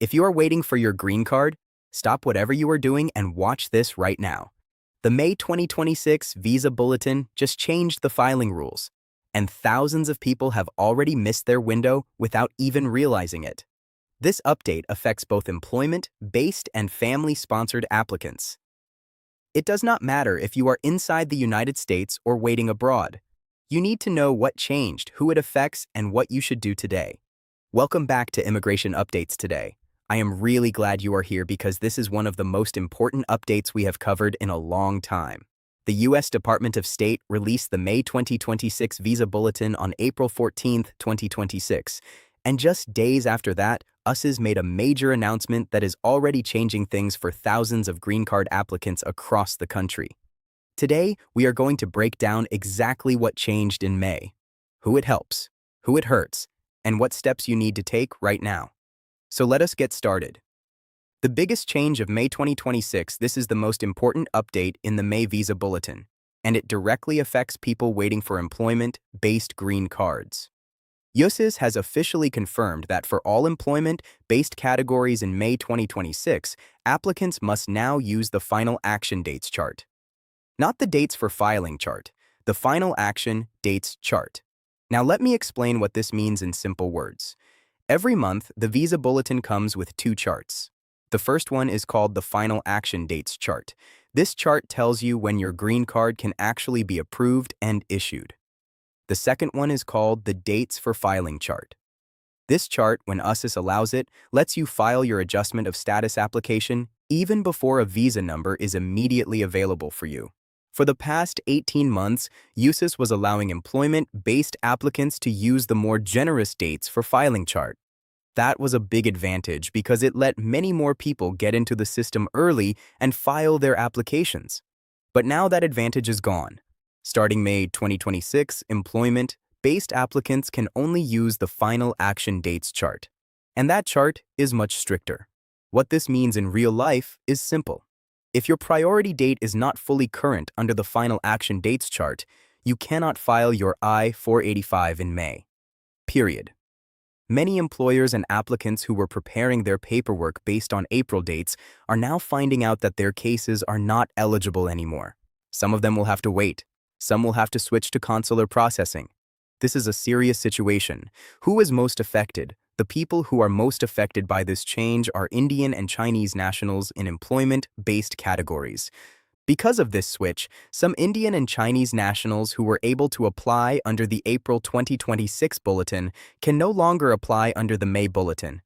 If you are waiting for your green card, stop whatever you are doing and watch this right now. The May 2026 Visa Bulletin just changed the filing rules, and thousands of people have already missed their window without even realizing it. This update affects both employment-based and family-sponsored applicants. It does not matter if you are inside the United States or waiting abroad. You need to know what changed, who it affects, and what you should do today. Welcome back to Immigration Updates today. I am really glad you are here because this is one of the most important updates we have covered in a long time. The U.S. Department of State released the May 2026 Visa Bulletin on April 14, 2026, and just days after that, USCIS made a major announcement that is already changing things for thousands of green card applicants across the country. Today, we are going to break down exactly what changed in May, who it helps, who it hurts, and what steps you need to take right now. So let us get started. The biggest change of May 2026, this is the most important update in the May Visa Bulletin, and it directly affects people waiting for employment-based green cards. USCIS has officially confirmed that for all employment-based categories in May 2026, applicants must now use the final action dates chart. Not the dates for filing chart, the final action dates chart. Now let me explain what this means in simple words. Every month, the Visa Bulletin comes with two charts. The first one is called the Final Action Dates chart. This chart tells you when your green card can actually be approved and issued. The second one is called the Dates for Filing chart. This chart, when USCIS allows it, lets you file your adjustment of status application even before a visa number is immediately available for you. For the past 18 months, USCIS was allowing employment-based applicants to use the more generous dates for filing chart. That was a big advantage because it let many more people get into the system early and file their applications. But now that advantage is gone. Starting May 2026, employment-based applicants can only use the Final Action Dates chart. And that chart is much stricter. What this means in real life is simple. If your priority date is not fully current under the Final Action Dates chart, you cannot file your I-485 in May. Period. Many employers and applicants who were preparing their paperwork based on April dates are now finding out that their cases are not eligible anymore. Some of them will have to wait. Some will have to switch to consular processing. This is a serious situation. Who is most affected? The people who are most affected by this change are Indian and Chinese nationals in employment-based categories. Because of this switch, some Indian and Chinese nationals who were able to apply under the April 2026 Bulletin can no longer apply under the May Bulletin.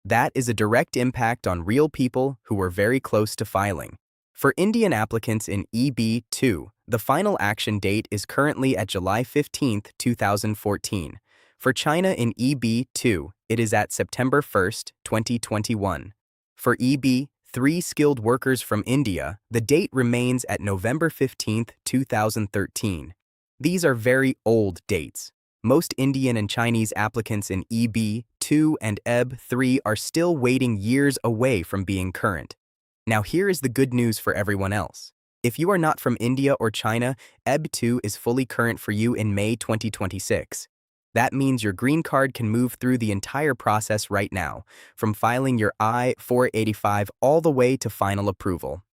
That is a direct impact on real people who were very close to filing. For Indian applicants in EB2, the final action date is currently at July 15, 2014. For China in EB2, it is at September 1, 2021. For EB3 skilled workers from India, the date remains at November 15, 2013. These are very old dates. Most Indian and Chinese applicants in EB2 and EB3 are still waiting years away from being current. Now here is the good news for everyone else. If you are not from India or China, EB2 is fully current for you in May 2026. That means your green card can move through the entire process right now, from filing your I-485 all the way to final approval.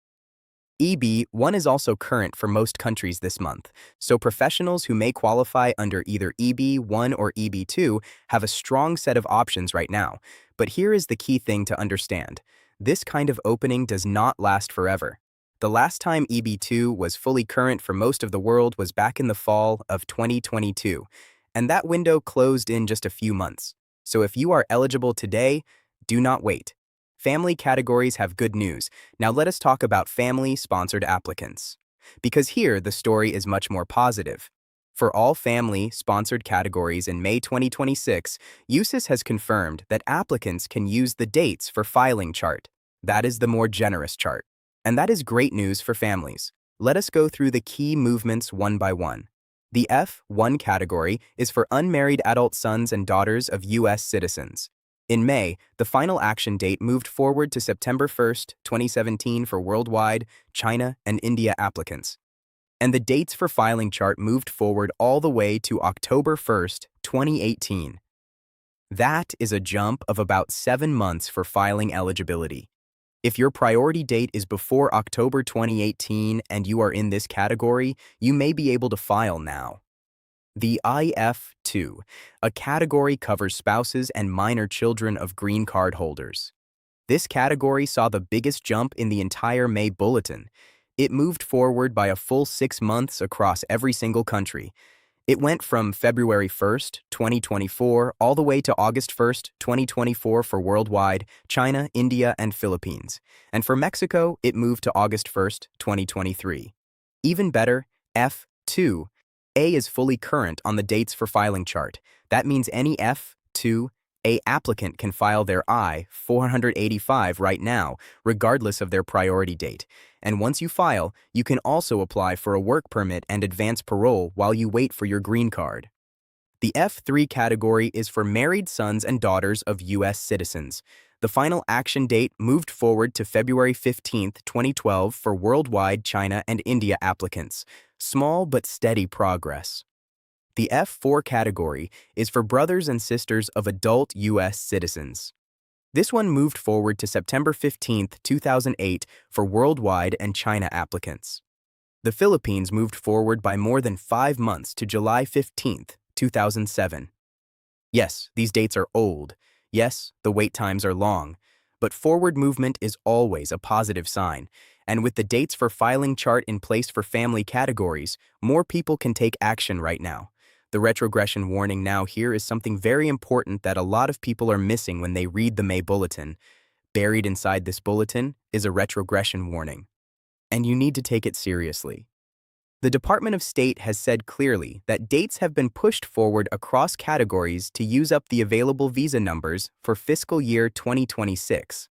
EB1 is also current for most countries this month, so professionals who may qualify under either EB1 or EB2 have a strong set of options right now. But here is the key thing to understand. This kind of opening does not last forever. The last time EB2 was fully current for most of the world was back in the fall of 2022. And that window closed in just a few months. So if you are eligible today, do not wait. Family categories have good news. Now let us talk about family-sponsored applicants. Because here, the story is much more positive. For all family-sponsored categories in May 2026, USCIS has confirmed that applicants can use the dates for filing chart. That is the more generous chart. And that is great news for families. Let us go through the key movements one by one. The F1 category is for unmarried adult sons and daughters of U.S. citizens. In May, the final action date moved forward to September 1, 2017 for worldwide, China, and India applicants. And the dates for filing chart moved forward all the way to October 1, 2018. That is a jump of about 7 months for filing eligibility. If your priority date is before October 2018 and you are in this category, you may be able to file now. The IF2, a category covers spouses and minor children of green card holders. This category saw the biggest jump in the entire May Bulletin. It moved forward by a full 6 months across every single country. It went from February 1st, 2024, all the way to August 1st, 2024 for worldwide, China, India, and Philippines. And for Mexico, it moved to August 1st, 2023. Even better, F2, A is fully current on the dates for filing chart. That means any F2, A applicant can file their I-485 right now, regardless of their priority date. And once you file, you can also apply for a work permit and advance parole while you wait for your green card. The F3 category is for married sons and daughters of U.S. citizens. The final action date moved forward to February 15, 2012 for worldwide China and India applicants. Small but steady progress. The F4 category is for brothers and sisters of adult U.S. citizens. This one moved forward to September 15, 2008 for worldwide and China applicants. The Philippines moved forward by more than 5 months to July 15, 2007. Yes, these dates are old. Yes, the wait times are long. But forward movement is always a positive sign. And with the dates for filing chart in place for family categories, more people can take action right now. The retrogression warning now here is something very important that a lot of people are missing when they read the May Bulletin. Buried inside this bulletin is a retrogression warning, and you need to take it seriously. The Department of State has said clearly that dates have been pushed forward across categories to use up the available visa numbers for fiscal year 2026.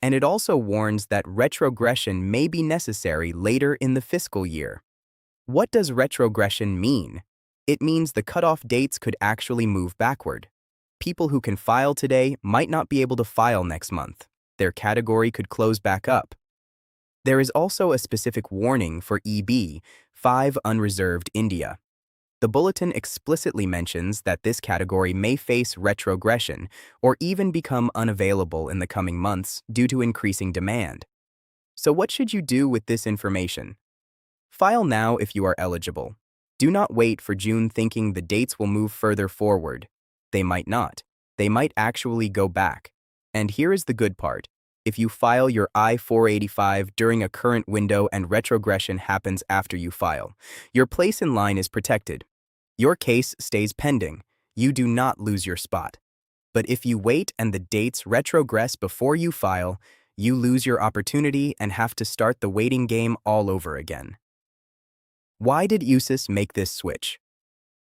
And it also warns that retrogression may be necessary later in the fiscal year. What does retrogression mean? It means the cutoff dates could actually move backward. People who can file today might not be able to file next month. Their category could close back up. There is also a specific warning for EB, 5 unreserved India. The bulletin explicitly mentions that this category may face retrogression or even become unavailable in the coming months due to increasing demand. So what should you do with this information? File now if you are eligible. Do not wait for June thinking the dates will move further forward. They might not. They might actually go back. And here is the good part. If you file your I-485 during a current window and retrogression happens after you file, your place in line is protected. Your case stays pending. You do not lose your spot. But if you wait and the dates retrogress before you file, you lose your opportunity and have to start the waiting game all over again. Why did USCIS make this switch?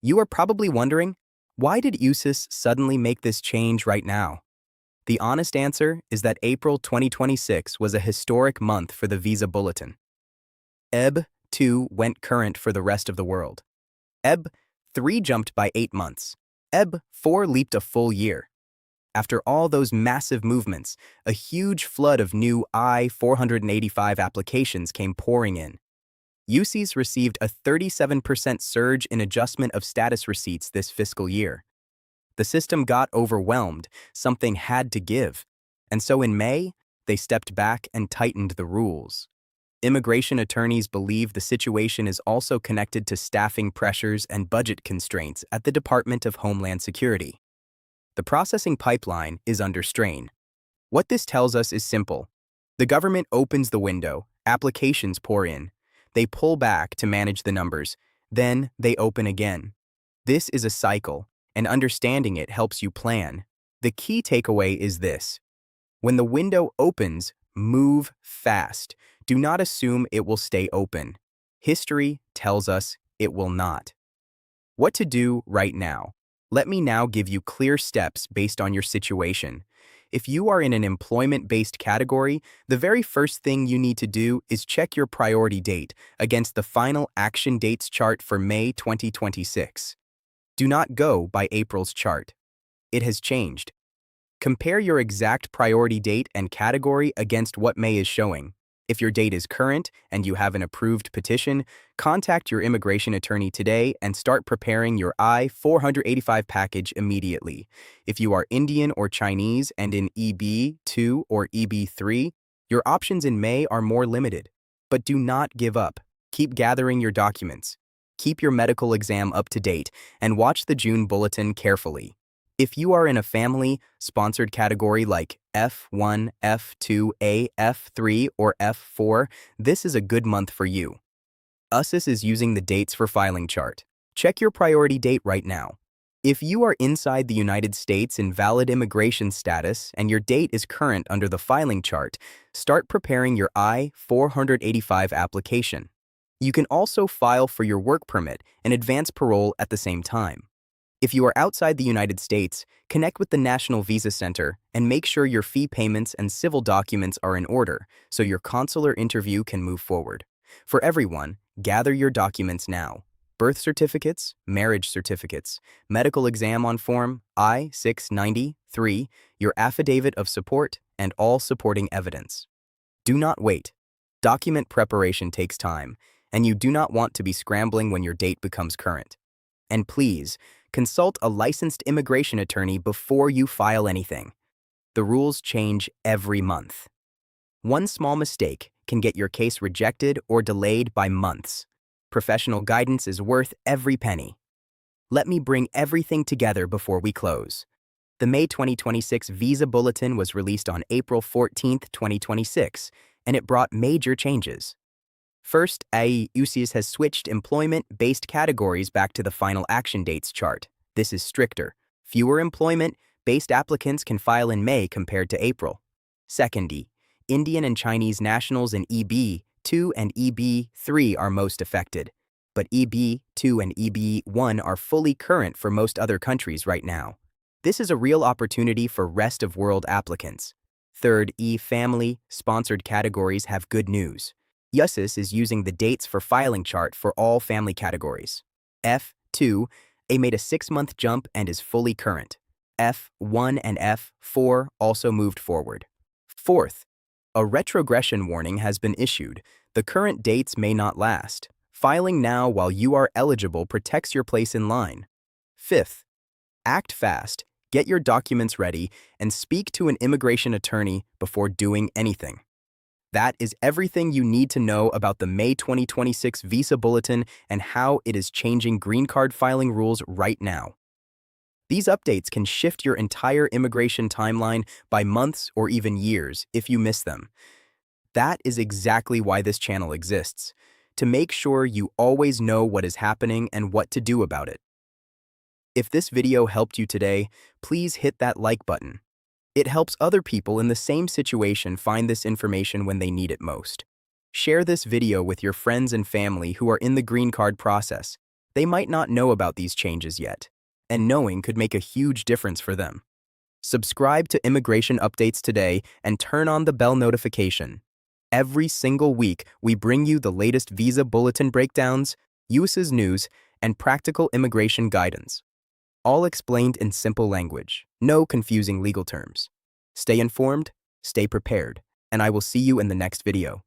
You are probably wondering, why did USCIS suddenly make this change right now? The honest answer is that April 2026 was a historic month for the Visa Bulletin. EB2 went current for the rest of the world. EB3 jumped by 8 months. EB4 leaped a full year. After all those massive movements, a huge flood of new I-485 applications came pouring in. USCIS received a 37% surge in adjustment of status receipts this fiscal year. The system got overwhelmed, something had to give, and so in May, they stepped back and tightened the rules. Immigration attorneys believe the situation is also connected to staffing pressures and budget constraints at the Department of Homeland Security. The processing pipeline is under strain. What this tells us is simple. The government opens the window, applications pour in. They pull back to manage the numbers, then they open again. This is a cycle, and understanding it helps you plan. The key takeaway is this. When the window opens, move fast. Do not assume it will stay open. History tells us it will not. What to do right now? Let me now give you clear steps based on your situation. If you are in an employment-based category, the very first thing you need to do is check your priority date against the final action dates chart for May 2026. Do not go by April's chart. It has changed. Compare your exact priority date and category against what May is showing. If your date is current and you have an approved petition, contact your immigration attorney today and start preparing your I-485 package immediately. If you are Indian or Chinese and in EB2 or EB3, your options in May are more limited. But do not give up. Keep gathering your documents. Keep your medical exam up to date and watch the June bulletin carefully. If you are in a family-sponsored category like F1, F2A, F3, or F4, this is a good month for you. USCIS is using the dates for filing chart. Check your priority date right now. If you are inside the United States in valid immigration status and your date is current under the filing chart, start preparing your I-485 application. You can also file for your work permit and advance parole at the same time. If you are outside the United States, connect with the National Visa Center and make sure your fee payments and civil documents are in order so your consular interview can move forward. For everyone, gather your documents now. Birth certificates, marriage certificates, medical exam on Form I-693, your affidavit of support, and all supporting evidence. Do not wait. Document preparation takes time, and you do not want to be scrambling when your date becomes current. And please, consult a licensed immigration attorney before you file anything. The rules change every month. One small mistake can get your case rejected or delayed by months. Professional guidance is worth every penny. Let me bring everything together before we close. The May 2026 Visa Bulletin was released on April 14, 2026, and it brought major changes. First, USCIS has switched employment-based categories back to the final action dates chart. This is stricter. Fewer employment-based applicants can file in May compared to April. Second, Indian and Chinese nationals in EB2 and EB3 are most affected, but EB2 and EB1 are fully current for most other countries right now. This is a real opportunity for rest-of-world applicants. Third, family-sponsored categories have good news. USCIS is using the dates for filing chart for all family categories. F2, made a 6-month jump and is fully current. F1 and F4 also moved forward. Fourth, a retrogression warning has been issued. The current dates may not last. Filing now while you are eligible protects your place in line. Fifth, act fast, get your documents ready, and speak to an immigration attorney before doing anything. That is everything you need to know about the May 2026 Visa Bulletin and how it is changing green card filing rules right now. These updates can shift your entire immigration timeline by months or even years if you miss them. That is exactly why this channel exists, to make sure you always know what is happening and what to do about it. If this video helped you today, please hit that like button. It helps other people in the same situation find this information when they need it most. Share this video with your friends and family who are in the green card process. They might not know about these changes yet, and knowing could make a huge difference for them. Subscribe to Immigration Updates today and turn on the bell notification. Every single week, we bring you the latest Visa Bulletin breakdowns, USCIS news, and practical immigration guidance. All explained in simple language, no confusing legal terms. Stay informed, stay prepared, and I will see you in the next video.